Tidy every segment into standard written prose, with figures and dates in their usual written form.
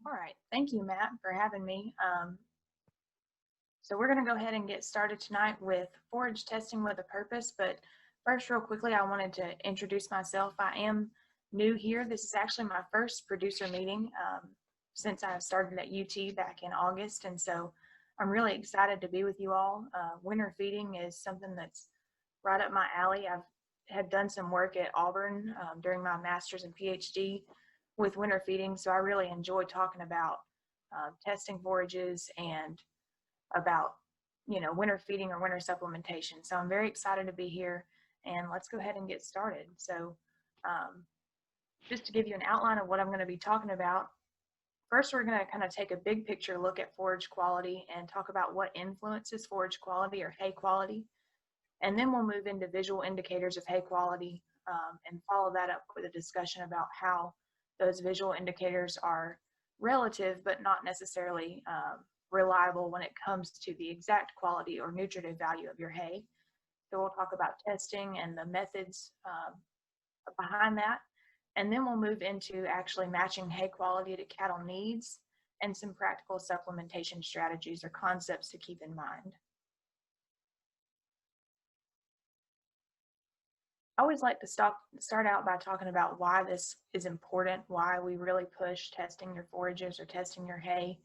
All right, thank you, Matt, for having me. So we're going to go ahead and get started tonight with forage testing with a purpose. But first, real quickly, I wanted to introduce myself. I am new here. This is actually my first producer meeting since I started at UT back in August. And so I'm really excited to be with you all. Winter feeding is something that's right up my alley. I've had done some work at Auburn during my master's and PhD with winter feeding. So I really enjoy talking about testing forages and about, winter feeding or winter supplementation. So I'm very excited to be here, and let's go ahead and get started. So just to give you an outline of what I'm going to be talking about, first we're going to kind of take a big picture look at forage quality and talk about what influences forage quality or hay quality. And then we'll move into visual indicators of hay quality and follow that up with a discussion about how those visual indicators are relative but not necessarily reliable when it comes to the exact quality or nutritive value of your hay. So we'll talk about testing and the methods behind that. And then we'll move into actually matching hay quality to cattle needs and some practical supplementation strategies or concepts to keep in mind. I always like to start out by talking about why this is important, why we really push testing your forages or testing your hay.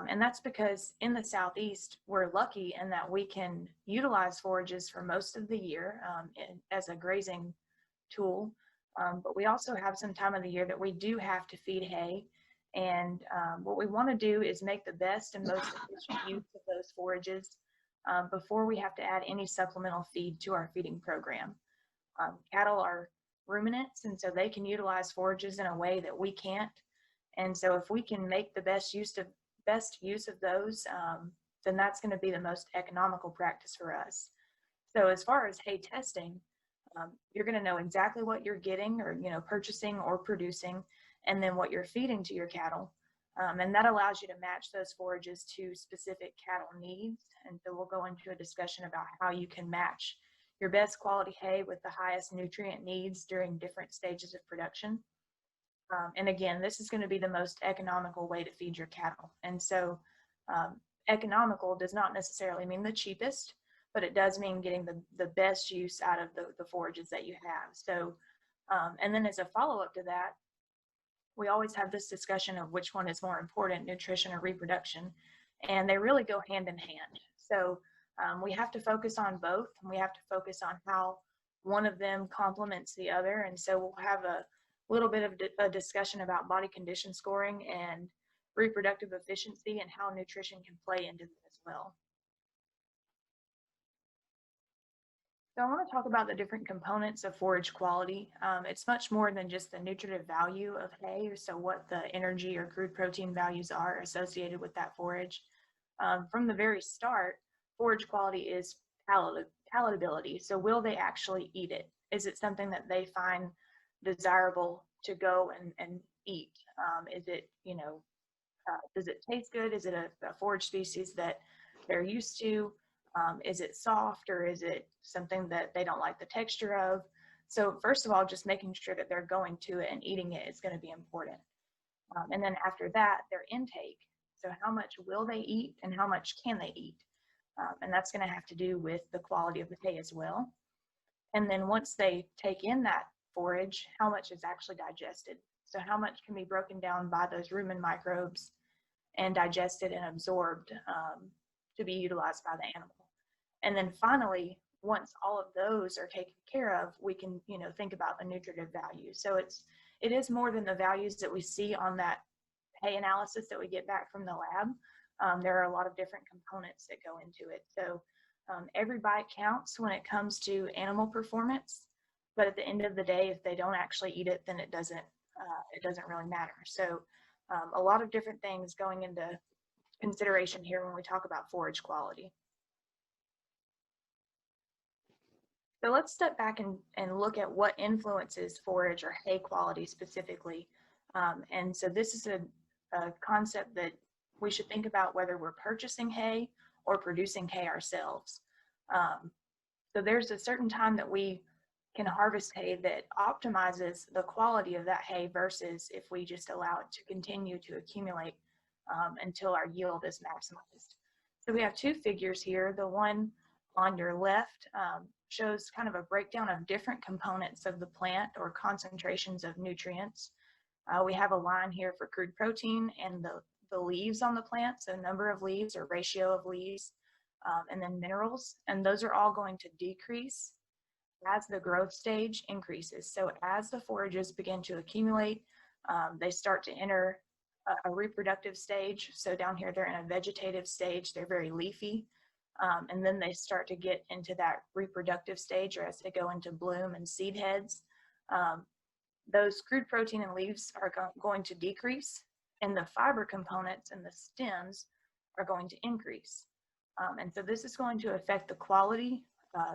And that's because in the Southeast, we're lucky in that we can utilize forages for most of the year as a grazing tool. But we also have some time of the year that we do have to feed hay. And what we want to do is make the best and most efficient use of those forages before we have to add any supplemental feed to our feeding program. Cattle are ruminants, and so they can utilize forages in a way that we can't. And so if we can make the best use of those, then that's going to be the most economical practice for us. So as far as hay testing, you're going to know exactly what you're getting or purchasing or producing, and then what you're feeding to your cattle. And that allows you to match those forages to specific cattle needs. And so we'll go into a discussion about how you can match your best quality hay with the highest nutrient needs during different stages of production. And again, this is going to be the most economical way to feed your cattle. And so economical does not necessarily mean the cheapest, but it does mean getting the best use out of the forages that you have. So, and then as a follow-up to that, we always have this discussion of which one is more important, nutrition or reproduction, and they really go hand in hand. So we have to focus on both, and we have to focus on how one of them complements the other. And so we'll have a little bit of a discussion about body condition scoring and reproductive efficiency and how nutrition can play into this as well. So I want to talk about the different components of forage quality. It's much more than just the nutritive value of hay, so what the energy or crude protein values are associated with that forage. From the very start, forage quality is palatability. So will they actually eat it? Is it something that they find desirable to go and eat? Is it, does it taste good? Is it a forage species that they're used to? Is it soft, or is it something that they don't like the texture of? So first of all, just making sure that they're going to it and eating it is going to be important. And then after that, their intake. So how much will they eat and how much can they eat? And that's going to have to do with the quality of the hay as well. And then once they take in that forage, how much is actually digested? So how much can be broken down by those rumen microbes and digested and absorbed to be utilized by the animal. And then finally, once all of those are taken care of, we can, think about the nutritive value. So it is more than the values that we see on that hay analysis that we get back from the lab. There are a lot of different components that go into it. So every bite counts when it comes to animal performance, but at the end of the day, if they don't actually eat it, then it doesn't really matter. So a lot of different things going into consideration here when we talk about forage quality. So let's step back and look at what influences forage or hay quality specifically. And so this is a concept that we should think about whether we're purchasing hay or producing hay ourselves. So there's a certain time that we can harvest hay that optimizes the quality of that hay versus if we just allow it to continue to accumulate until our yield is maximized. So we have two figures here. The one on your left shows kind of a breakdown of different components of the plant or concentrations of nutrients. We have a line here for crude protein and the leaves on the plant, so number of leaves or ratio of leaves, and then minerals, and those are all going to decrease as the growth stage increases. So as the forages begin to accumulate, they start to enter a reproductive stage. So down here, they're in a vegetative stage. They're very leafy. And then they start to get into that reproductive stage, or as they go into bloom and seed heads. Those crude protein and leaves are going to decrease, and the fiber components and the stems are going to increase. And so this is going to affect the quality,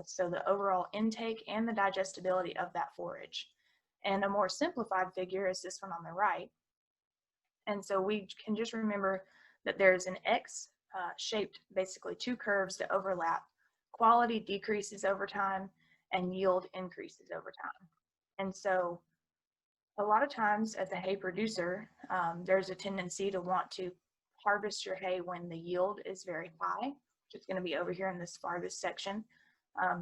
so the overall intake and the digestibility of that forage. And a more simplified figure is this one on the right. And so we can just remember that there's an X shaped, basically two curves that overlap. Quality decreases over time and yield increases over time. And so a lot of times as a hay producer, there's a tendency to want to harvest your hay when the yield is very high, which is going to be over here in this farthest section.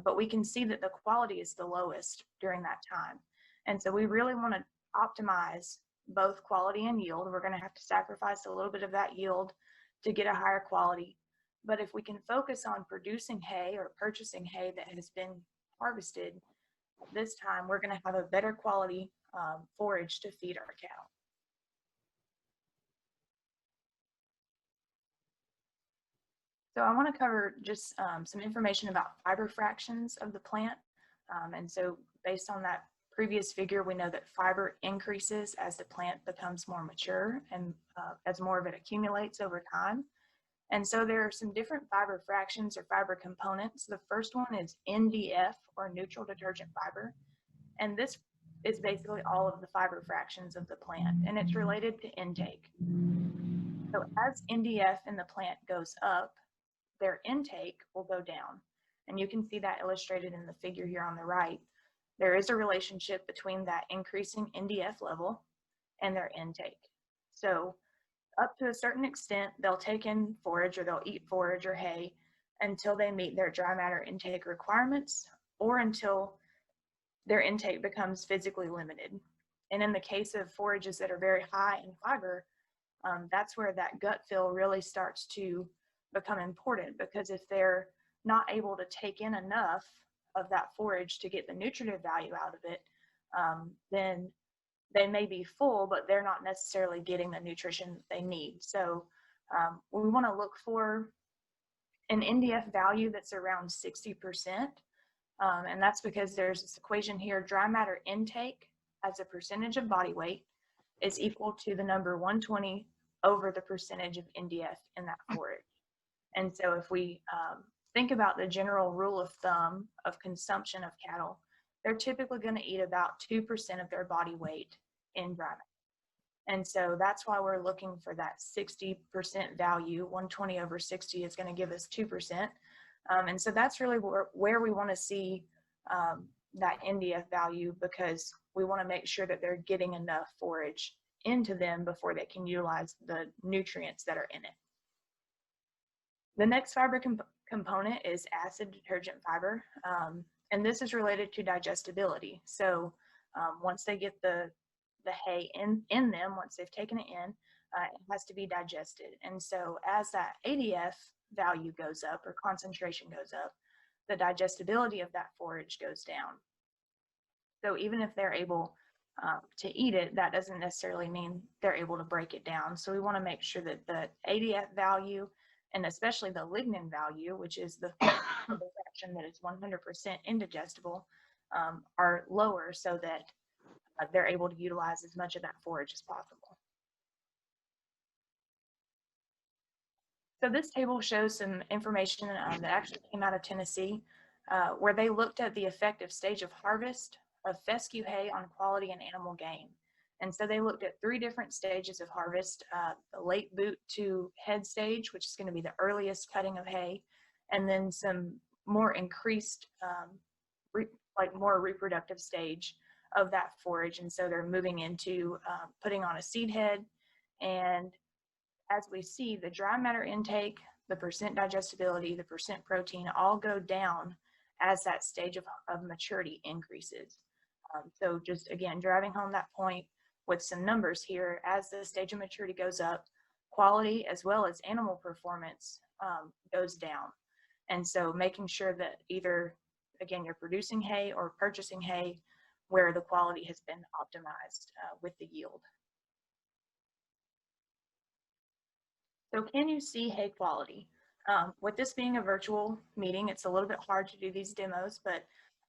But we can see that the quality is the lowest during that time. And so we really want to optimize both quality and yield. We're going to have to sacrifice a little bit of that yield to get a higher quality. But if we can focus on producing hay or purchasing hay that has been harvested, this time we're going to have a better quality forage to feed our cattle. So I want to cover just some information about fiber fractions of the plant. And so based on that previous figure, we know that fiber increases as the plant becomes more mature and as more of it accumulates over time. And so there are some different fiber fractions or fiber components. The first one is NDF, or neutral detergent fiber. And this is basically all of the fiber fractions of the plant, and it's related to intake. So as NDF in the plant goes up, their intake will go down. And you can see that illustrated in the figure here on the right. There is a relationship between that increasing NDF level and their intake. So up to a certain extent, they'll take in forage, or they'll eat forage or hay until they meet their dry matter intake requirements, or until their intake becomes physically limited. And in the case of forages that are very high in fiber, that's where that gut fill really starts to become important, because if they're not able to take in enough of that forage to get the nutritive value out of it, then they may be full, but they're not necessarily getting the nutrition they need. So we want to look for an NDF value that's around 60%. And that's because there's this equation here: dry matter intake as a percentage of body weight is equal to the number 120 over the percentage of NDF in that forage. And so if we think about the general rule of thumb of consumption of cattle, they're typically going to eat about 2% of their body weight in dry matter. And so that's why we're looking for that 60% value. 120 over 60 is going to give us 2%. And so that's really where we want to see that NDF value, because we want to make sure that they're getting enough forage into them before they can utilize the nutrients that are in it. The next fiber component is acid detergent fiber, and this is related to digestibility. So once they get the hay in them, once they've taken it in, it has to be digested. And so as that ADF value goes up, or concentration goes up, the digestibility of that forage goes down. So even if they're able to eat it, that doesn't necessarily mean they're able to break it down. So we want to make sure that the ADF value, and especially the lignin value, which is the fraction that is 100% indigestible, are lower, so that they're able to utilize as much of that forage as possible. So this table shows some information that actually came out of Tennessee, where they looked at the effective stage of harvest of fescue hay on quality and animal gain. And so they looked at 3 different stages of harvest: the late boot to head stage, which is going to be the earliest cutting of hay, and then some more increased like more reproductive stage of that forage. And so they're moving into putting on a seed head. And as we see, the dry matter intake, the percent digestibility, the percent protein all go down as that stage of maturity increases. So just again, driving home that point with some numbers here, as the stage of maturity goes up, quality as well as animal performance goes down. And so making sure that either, again, you're producing hay or purchasing hay where the quality has been optimized with the yield. So can you see hay quality? With this being a virtual meeting, it's a little bit hard to do these demos, but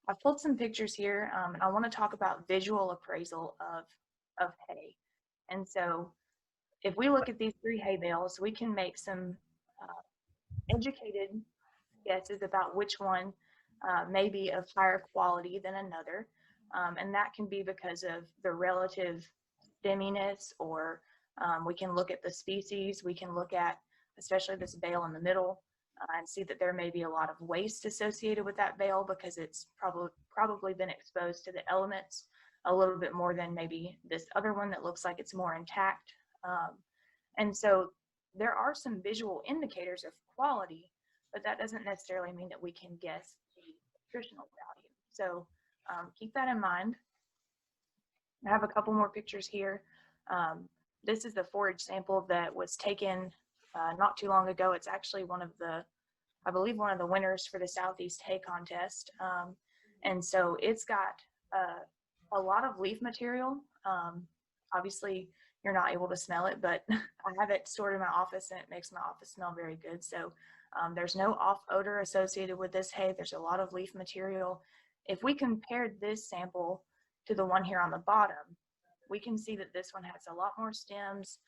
I've pulled some pictures here, and I want to talk about visual appraisal of hay. And so if we look at these 3 hay bales, we can make some educated guesses about which one may be of higher quality than another. And that can be because of the relative stemminess, or we can look at the species. We can look at, especially this bale in the middle, and see that there may be a lot of waste associated with that bale because it's probably been exposed to the elements a little bit more than maybe this other one that looks like it's more intact. And so there are some visual indicators of quality, but that doesn't necessarily mean that we can guess the nutritional value. So keep that in mind. I have a couple more pictures here. This is the forage sample that was taken not too long ago. It's actually one of the, I believe, one of the winners for the Southeast Hay Contest. And so it's got a lot of leaf material. Obviously, you're not able to smell it, but I have it stored in my office and it makes my office smell very good. So there's no off odor associated with this hay. There's a lot of leaf material. If we compared this sample to the one here on the bottom, we can see that this one has a lot more stems.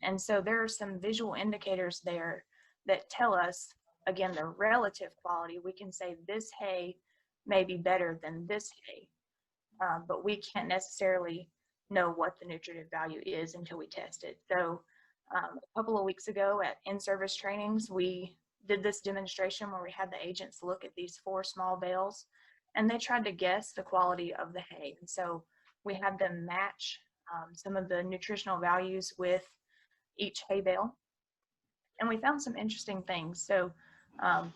And so there are some visual indicators there that tell us, again, the relative quality. We can say this hay may be better than this hay, but we can't necessarily know what the nutritive value is until we test it. So a couple of weeks ago at in-service trainings, we did this demonstration where we had the agents look at these 4 small bales, and they tried to guess the quality of the hay. And so we had them match some of the nutritional values with each hay bale. And we found some interesting things. So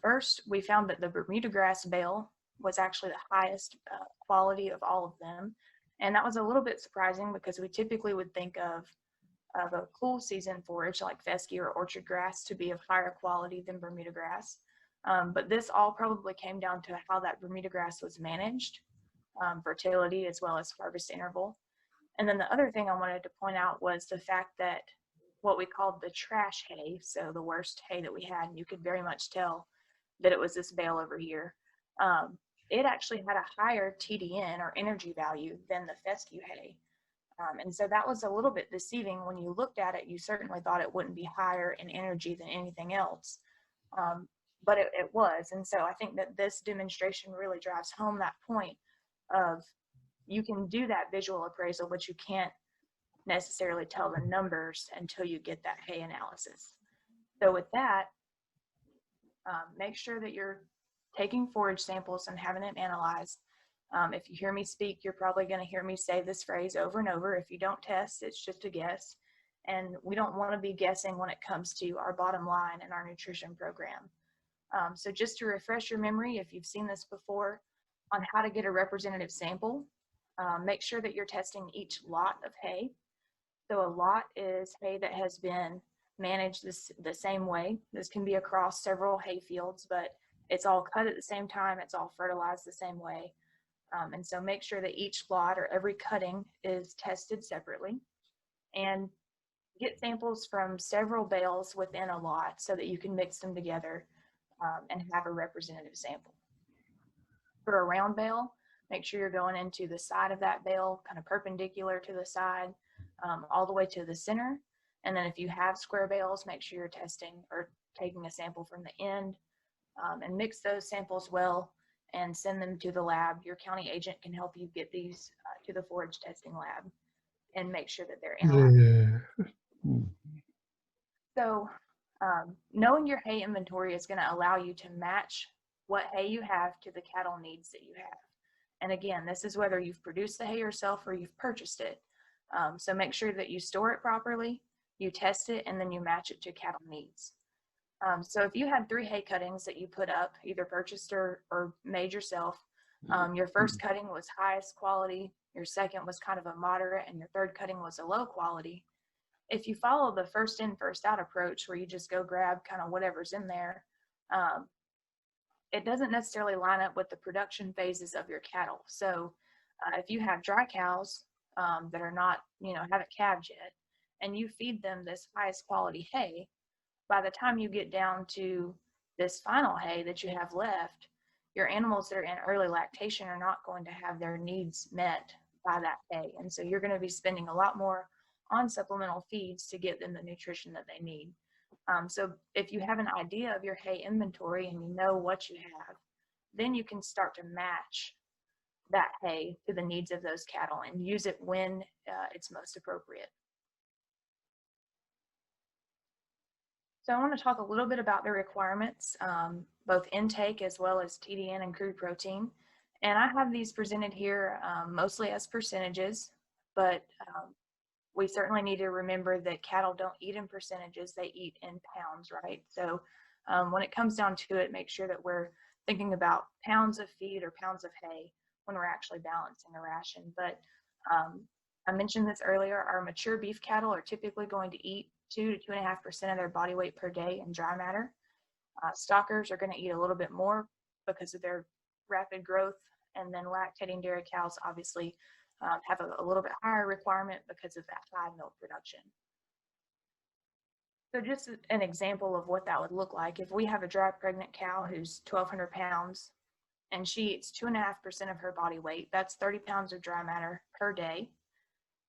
first, we found that the Bermuda grass bale was actually the highest quality of all of them. And that was a little bit surprising because we typically would think of a cool season forage like fescue or orchard grass to be of higher quality than Bermuda grass. But this all probably came down to how that Bermuda grass was managed, fertility as well as harvest interval. And then the other thing I wanted to point out was the fact that what we called the trash hay, so the worst hay that we had, and you could very much tell that it was this bale over here, it actually had a higher TDN or energy value than the fescue hay. And so that was a little bit deceiving. When you looked at it, you certainly thought it wouldn't be higher in energy than anything else, but it was. And so I think that this demonstration really drives home that point of you can do that visual appraisal, but you can't necessarily tell the numbers until you get that hay analysis. So with that, make sure that you're taking forage samples and having them analyzed. If you hear me speak, you're probably going to hear me say this phrase over and over. If you don't test, it's just a guess. And we don't want to be guessing when it comes to our bottom line in our nutrition program. So just to refresh your memory, if you've seen this before, on how to get a representative sample, make sure that you're testing each lot of hay. So a lot is hay that has been managed the same way. This can be across several hay fields, but it's all cut at the same time. It's all fertilized the same way. And so make sure that each lot or every cutting is tested separately, and get samples from several bales within a lot so that you can mix them together and have a representative sample. For a round bale, make sure you're going into the side of that bale, kind of perpendicular to the side, all the way to the center. And then if you have square bales, make sure you're testing or taking a sample from the end, and mix those samples well and send them to the lab. Your county agent can help you get these to the forage testing lab and make sure that they're analyzed. Yeah. So knowing your hay inventory is going to allow you to match what hay you have to the cattle needs that you have. And again, this is whether you've produced the hay yourself or you've purchased it. So make sure that you store it properly, you test it, and then you match it to cattle needs. So if you had 3 hay cuttings that you put up, either purchased or made yourself, your first cutting was highest quality, your second was kind of a moderate, and your third cutting was a low quality. If you follow the first in, first out approach, where you just go grab kind of whatever's in there, it doesn't necessarily line up with the production phases of your cattle. So if you have dry cows that are not, haven't calved yet, and you feed them this highest quality hay, by the time you get down to this final hay that you have left, your animals that are in early lactation are not going to have their needs met by that hay. And so you're going to be spending a lot more on supplemental feeds to get them the nutrition that they need. So if you have an idea of your hay inventory and you know what you have, then you can start to match that hay to the needs of those cattle and use it when it's most appropriate. So I want to talk a little bit about the requirements, both intake as well as TDN and crude protein. And I have these presented here mostly as percentages, but we certainly need to remember that cattle don't eat in percentages, they eat in pounds, right? So when it comes down to it, make sure that we're thinking about pounds of feed or pounds of hay when we're actually balancing a ration. But I mentioned this earlier, our mature beef cattle are typically going to eat 2 to 2.5% of their body weight per day in dry matter. Stockers are going to eat a little bit more because of their rapid growth, and then lactating dairy cows obviously have a little bit higher requirement because of that high milk production. So just an example of what that would look like, if we have a dry pregnant cow who's 1,200 pounds and she eats 2.5% of her body weight, that's 30 pounds of dry matter per day.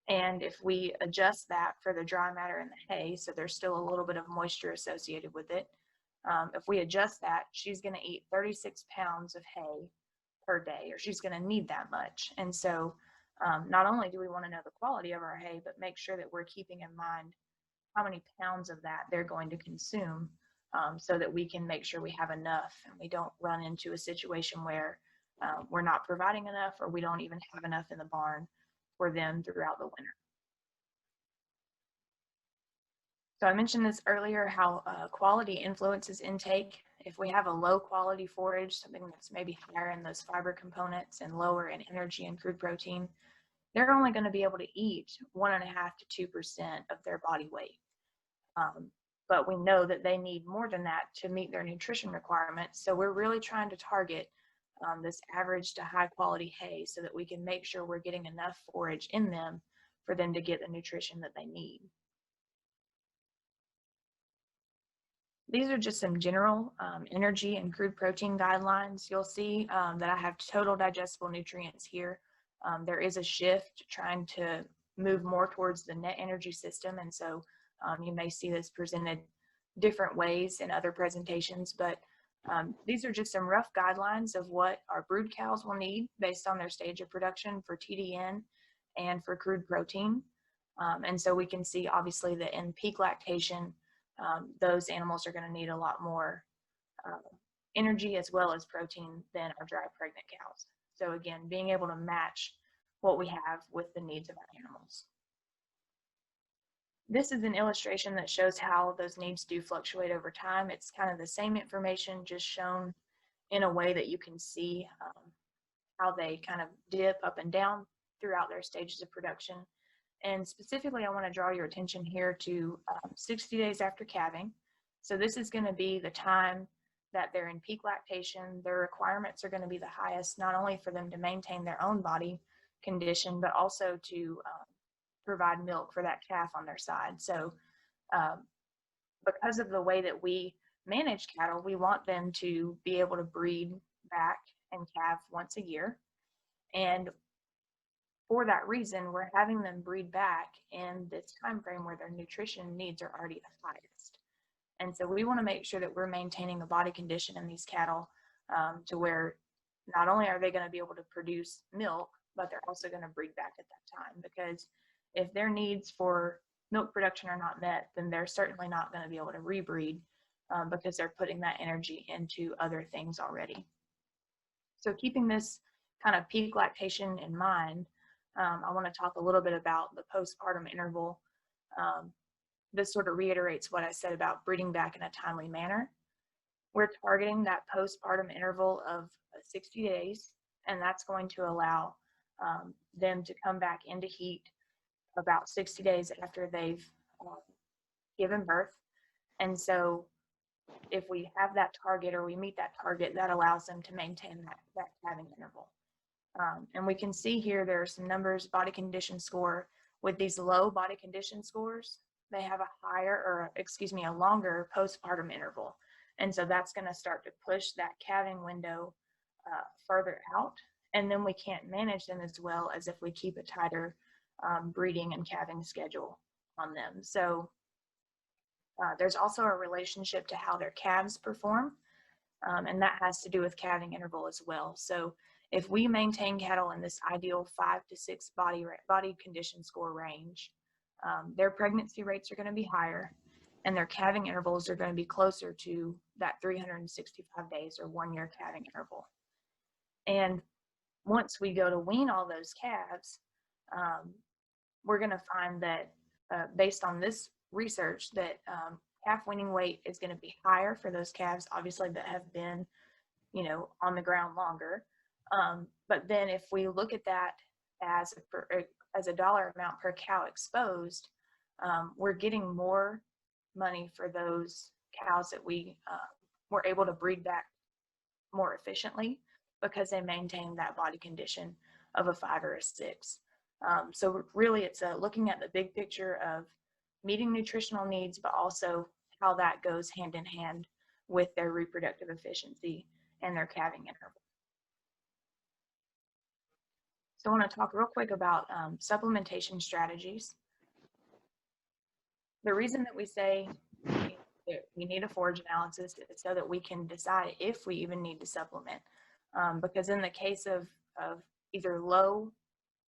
And if we adjust that for the dry matter in the hay, so there's still a little bit of moisture associated with it, if we adjust that, she's going to eat 36 pounds of hay per day, or she's going to need that much. And so not only do we want to know the quality of our hay, but make sure that we're keeping in mind how many pounds of that they're going to consume, so that we can make sure we have enough and we don't run into a situation where we're not providing enough, or we don't even have enough in the barn for them throughout the winter. So I mentioned this earlier, how quality influences intake. If we have a low quality forage, something that's maybe higher in those fiber components and lower in energy and crude protein, they're only going to be able to eat 1.5% to 2% of their body weight. But we know that they need more than that to meet their nutrition requirements. So we're really trying to target this average to high quality hay so that we can make sure we're getting enough forage in them for them to get the nutrition that they need. These are just some general energy and crude protein guidelines. You'll see that I have total digestible nutrients here. There is a shift trying to move more towards the net energy system, and so you may see this presented different ways in other presentations, but these are just some rough guidelines of what our brood cows will need based on their stage of production for TDN and for crude protein. And so we can see obviously that in peak lactation, those animals are going to need a lot more energy as well as protein than our dry pregnant cows. So again, being able to match what we have with the needs of our animals. This is an illustration that shows how those needs do fluctuate over time. It's kind of the same information, just shown in a way that you can see how they kind of dip up and down throughout their stages of production. And specifically, I want to draw your attention here to 60 days after calving. So this is going to be the time that they're in peak lactation. Their requirements are going to be the highest, not only for them to maintain their own body condition, but also to provide milk for that calf on their side. So because of the way that we manage cattle, we want them to be able to breed back and calve once a year. And for that reason, we're having them breed back in this time frame where their nutrition needs are already the highest. And so we want to make sure that we're maintaining a body condition in these cattle to where not only are they going to be able to produce milk, but they're also going to breed back at that time. Because if their needs for milk production are not met, then they're certainly not going to be able to rebreed because they're putting that energy into other things already. So keeping this kind of peak lactation in mind, I want to talk a little bit about the postpartum interval. This sort of reiterates what I said about breeding back in a timely manner. We're targeting that postpartum interval of 60 days, and that's going to allow them to come back into heat about 60 days after they've given birth. And so if we have that target or we meet that target, that allows them to maintain that calving interval. And we can see here there are some numbers, body condition score. With these low body condition scores, they have a longer postpartum interval. And so that's going to start to push that calving window further out. And then we can't manage them as well as if we keep a tighter breeding and calving schedule on them. So there's also a relationship to how their calves perform, and that has to do with calving interval as well. So if we maintain cattle in this ideal 5 to 6 body condition score range, their pregnancy rates are going to be higher, and their calving intervals are going to be closer to that 365 days or 1 year calving interval. And once we go to wean all those calves, we're going to find that based on this research that calf weaning weight is going to be higher for those calves, obviously, that have been, on the ground longer. But then if we look at that as a dollar amount per cow exposed, we're getting more money for those cows that we were able to breed back more efficiently because they maintain that body condition of a 5 or a 6. So really it's looking at the big picture of meeting nutritional needs, but also how that goes hand in hand with their reproductive efficiency and their calving interval. So I want to talk real quick about supplementation strategies. The reason that we say that we need a forage analysis is so that we can decide if we even need to supplement. Because in the case of either low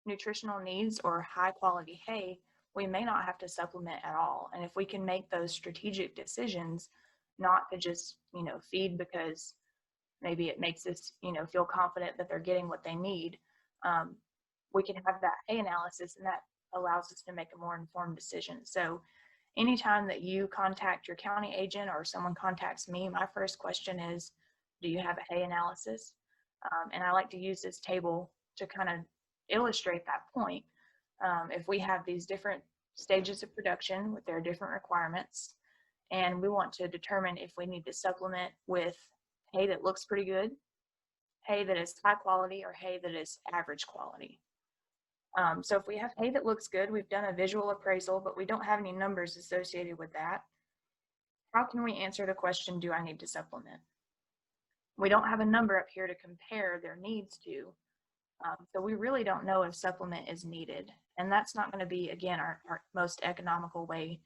nutritional needs or high quality hay, we may not have to supplement at all. And if we can make those strategic decisions, not to just, feed because maybe it makes us, feel confident that they're getting what they need, we can have that hay analysis, and that allows us to make a more informed decision. So anytime that you contact your county agent or someone contacts me, my first question is, do you have a hay analysis? And I like to use this table to kind of illustrate that point. If we have these different stages of production with their different requirements, and we want to determine if we need to supplement with hay that looks pretty good, hay that is high quality, or hay that is average quality. So if we have hay that looks good, we've done a visual appraisal, but we don't have any numbers associated with that. How can we answer the question, do I need to supplement? We don't have a number up here to compare their needs to. So we really don't know if supplement is needed. And that's not going to be, again, our most economical way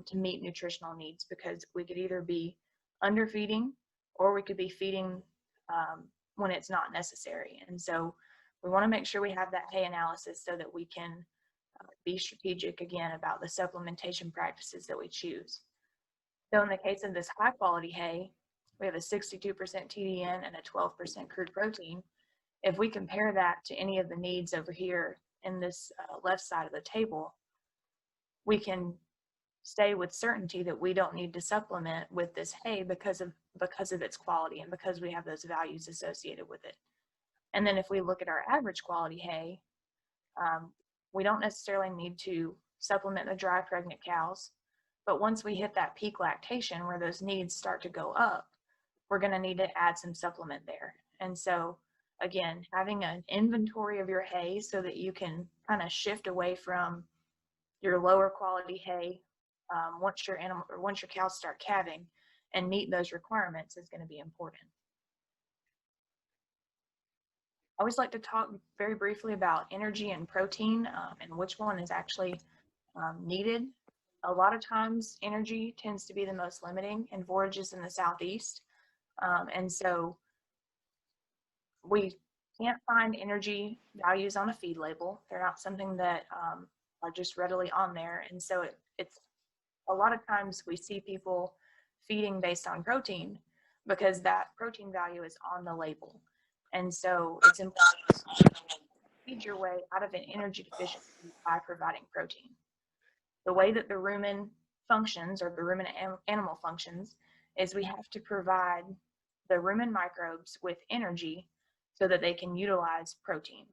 to meet nutritional needs, because we could either be underfeeding or we could be feeding when it's not necessary. And so we want to make sure we have that hay analysis so that we can be strategic, again, about the supplementation practices that we choose. So in the case of this high quality hay, we have a 62% TDN and a 12% crude protein. If we compare that to any of the needs over here in this left side of the table, we can say with certainty that we don't need to supplement with this hay because of its quality and because we have those values associated with it. And then if we look at our average quality hay, we don't necessarily need to supplement the dry pregnant cows, but once we hit that peak lactation where those needs start to go up, we're going to need to add some supplement there. And so again, having an inventory of your hay so that you can kind of shift away from your lower quality hay once your cows start calving and meet those requirements is going to be important. I always like to talk very briefly about energy and protein and which one is actually needed. A lot of times energy tends to be the most limiting in forages in the Southeast. And so we can't find energy values on a feed label. They're not something that are just readily on there. And so it's a lot of times we see people feeding based on protein because that protein value is on the label. And so it's important to feed your way out of an energy deficiency by providing protein. The way that the rumen functions, or the ruminant animal functions, is we have to provide the rumen microbes with energy so that they can utilize protein.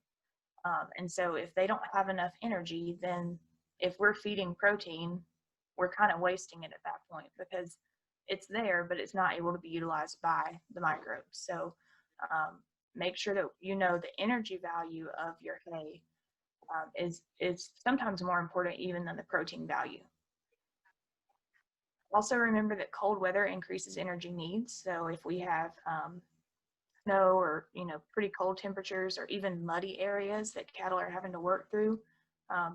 And so if they don't have enough energy, then if we're feeding protein, we're kind of wasting it at that point, because it's there, but it's not able to be utilized by the microbes. So make sure that you know the energy value of your hay is sometimes more important even than the protein value. Also remember that cold weather increases energy needs. So if we have snow, or pretty cold temperatures, or even muddy areas that cattle are having to work through,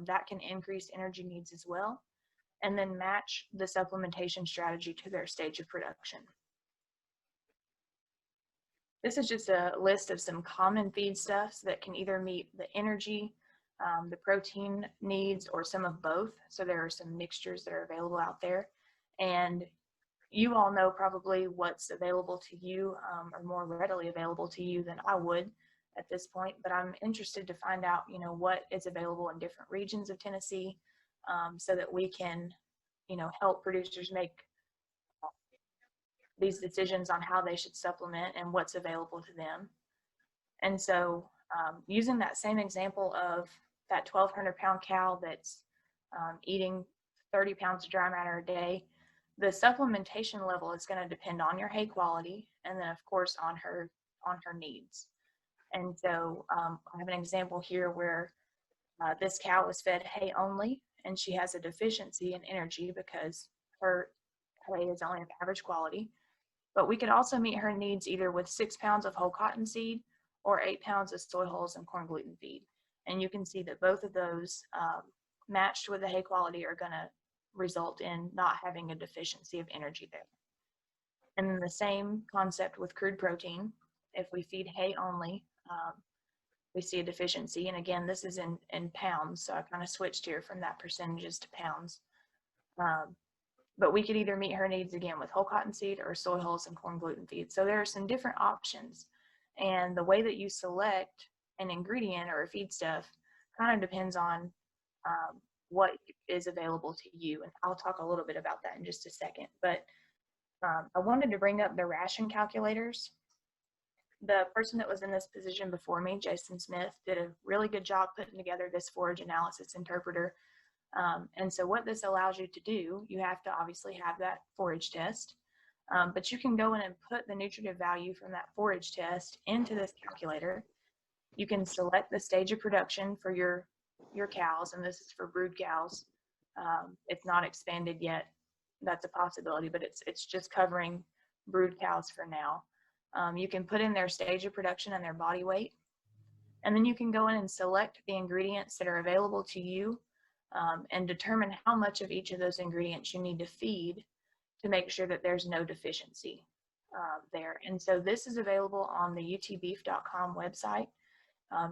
that can increase energy needs as well. And then match the supplementation strategy to their stage of production. This is just a list of some common feedstuffs that can either meet the energy, the protein needs, or some of both. So there are some mixtures that are available out there. And you all know probably what's available to you, or more readily available to you than I would at this point, but I'm interested to find out, what is available in different regions of Tennessee, so that we can, help producers make these decisions on how they should supplement and what's available to them. And so using that same example of that 1,200 pound cow that's eating 30 pounds of dry matter a day, the supplementation level is going to depend on your hay quality, and then of course on her needs. And so I have an example here where this cow was fed hay only, and she has a deficiency in energy because her hay is only of average quality. But we could also meet her needs either with 6 pounds of whole cotton seed or 8 pounds of soy hulls and corn gluten feed. And you can see that both of those matched with the hay quality are going to result in not having a deficiency of energy there. And then the same concept with crude protein. If we feed hay only, we see a deficiency. And again, this is in pounds, so I kind of switched here from that percentages to pounds. But we could either meet her needs again with whole cotton seed or soy hulls and corn gluten feed. So there are some different options. And the way that you select an ingredient or a feedstuff kind of depends on what is available to you. And I'll talk a little bit about that in just a second. But I wanted to bring up the ration calculators. The person that was in this position before me, Jason Smith, did a really good job putting together this forage analysis interpreter. And so what this allows you to do, you have to obviously have that forage test, but you can go in and put the nutritive value from that forage test into this calculator. You can select the stage of production for your cows, and this is for brood cows. It's not expanded yet. That's a possibility, but it's just covering brood cows for now. You can put in their stage of production and their body weight, and then you can go in and select the ingredients that are available to you, and determine how much of each of those ingredients you need to feed to make sure that there's no deficiency there. And so this is available on the utbeef.com website.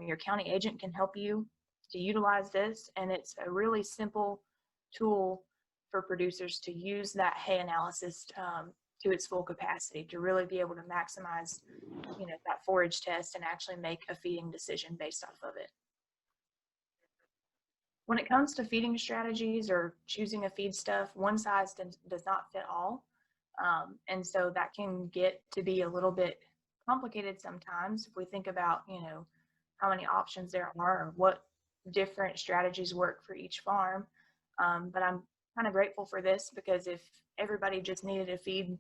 Your county agent can help you to utilize this, and it's a really simple tool for producers to use that hay analysis to its full capacity, to really be able to maximize, that forage test and actually make a feeding decision based off of it. When it comes to feeding strategies or choosing a feedstuff, one size does not fit all. And so that can get to be a little bit complicated sometimes if we think about, how many options there are or what different strategies work for each farm. But I'm kind of grateful for this, because if everybody just needed to feed,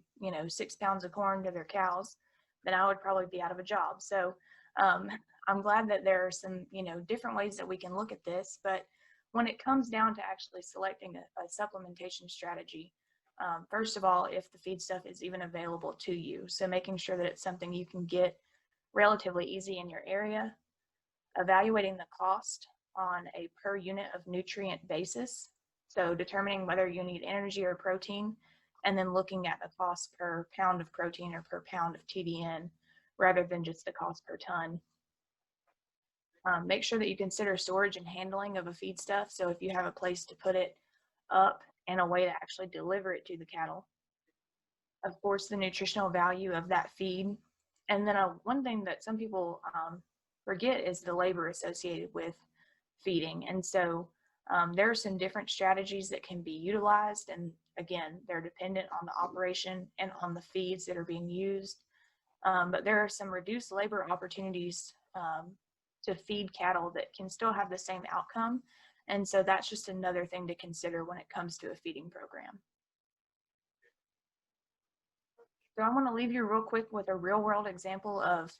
6 pounds of corn to their cows, then I would probably be out of a job. So I'm glad that there are some, different ways that we can look at this. But when it comes down to actually selecting a supplementation strategy, first of all, if the feedstuff is even available to you, so making sure that it's something you can get relatively easy in your area, evaluating the cost on a per unit of nutrient basis, so determining whether you need energy or protein, and then looking at the cost per pound of protein or per pound of TDN rather than just the cost per ton. Make sure that you consider storage and handling of a feedstuff. So if you have a place to put it up and a way to actually deliver it to the cattle. Of course, the nutritional value of that feed And then one thing that some people forget is the labor associated with feeding. And so there are some different strategies that can be utilized. And again, they're dependent on the operation and on the feeds that are being used. But there are some reduced labor opportunities to feed cattle that can still have the same outcome. And so that's just another thing to consider when it comes to a feeding program. So I want to leave you real quick with a real world example of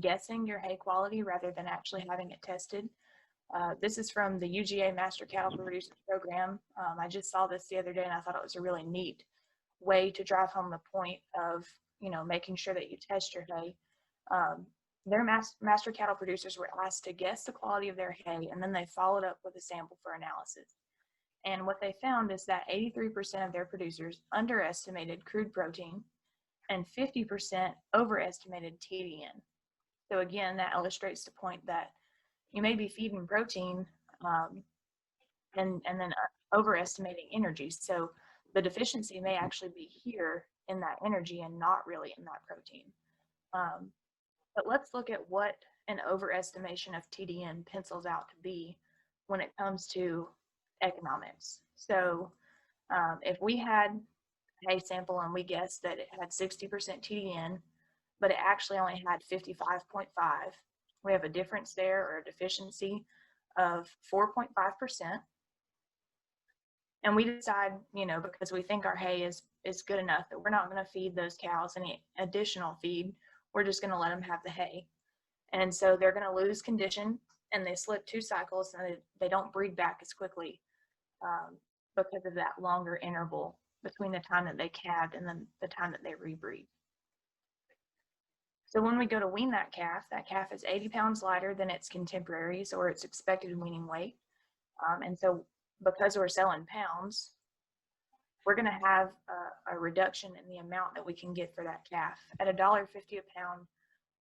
guessing your hay quality rather than actually having it tested. This is from the UGA Master Cattle Producers Program. I just saw this the other day and I thought it was a really neat way to drive home the point of, making sure that you test your hay. Their master cattle producers were asked to guess the quality of their hay, and then they followed up with a sample for analysis. And what they found is that 83% of their producers underestimated crude protein and 50% overestimated TDN. So again, that illustrates the point that you may be feeding protein and then overestimating energy. So the deficiency may actually be here in that energy and not really in that protein. But let's look at what an overestimation of TDN pencils out to be when it comes to economics. So if we had a hay sample and we guessed that it had 60% TDN, but it actually only had 55.5, we have a difference there, or a deficiency of 4.5%. And we decide, because we think our hay is good enough that we're not going to feed those cows any additional feed. We're just going to let them have the hay. And so they're going to lose condition, and they slip 2 cycles, and they don't breed back as quickly because of that longer interval between the time that they calved and then the time that they rebreed. So when we go to wean that calf is 80 pounds lighter than its contemporaries or its expected weaning weight. And so because we're selling pounds, we're going to have a reduction in the amount that we can get for that calf. At $1.50 a pound,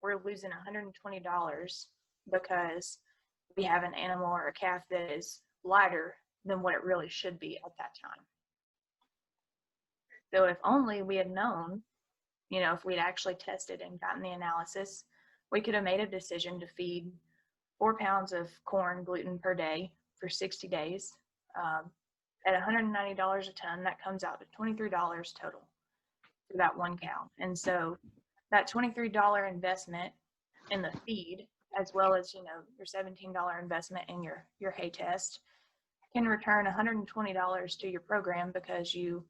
we're losing $120 because we have an animal or a calf that is lighter than what it really should be at that time. So if only we had known, if we'd actually tested and gotten the analysis, we could have made a decision to feed 4 pounds of corn gluten per day for 60 days. At $190 a ton, that comes out to $23 total for that one cow. And so that $23 investment in the feed, as well as, your $17 investment in your hay test, can return $120 to your program because you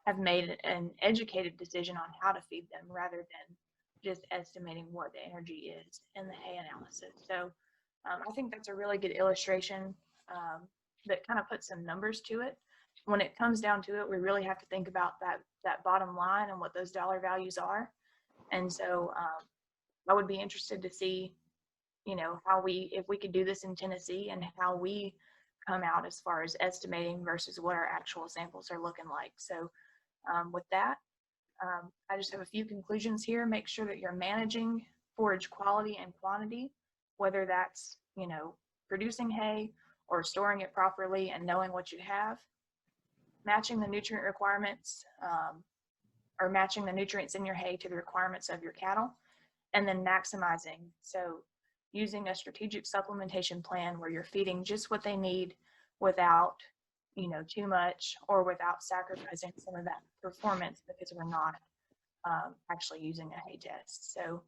have made an educated decision on how to feed them rather than just estimating what the energy is in the hay analysis. So I think that's a really good illustration that kind of puts some numbers to it. When it comes down to it, we really have to think about that bottom line and what those dollar values are. And so I would be interested to see, if we could do this in Tennessee and how we come out as far as estimating versus what our actual samples are looking like. So with that, I just have a few conclusions here. Make sure that you're managing forage quality and quantity, whether that's, producing hay or storing it properly and knowing what you have, matching the nutrient requirements or matching the nutrients in your hay to the requirements of your cattle, and then maximizing. So using a strategic supplementation plan where you're feeding just what they need without, too much or without sacrificing some of that performance because we're not actually using a hay test. So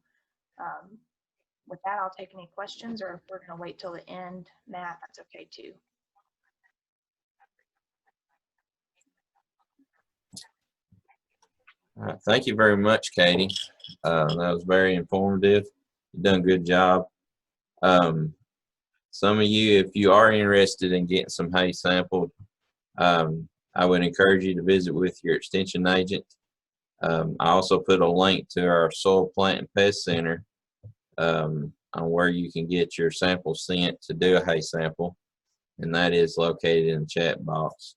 with that, I'll take any questions, or if we're going to wait till the end, Matt, that's okay too. All right, thank you very much, Katie. That was very informative. You've done a good job. Some of you, if you are interested in getting some hay sampled, I would encourage you to visit with your extension agent. I also put a link to our Soil, Plant, and Pest Center on where you can get your sample sent to do a hay sample, and that is located in the chat box.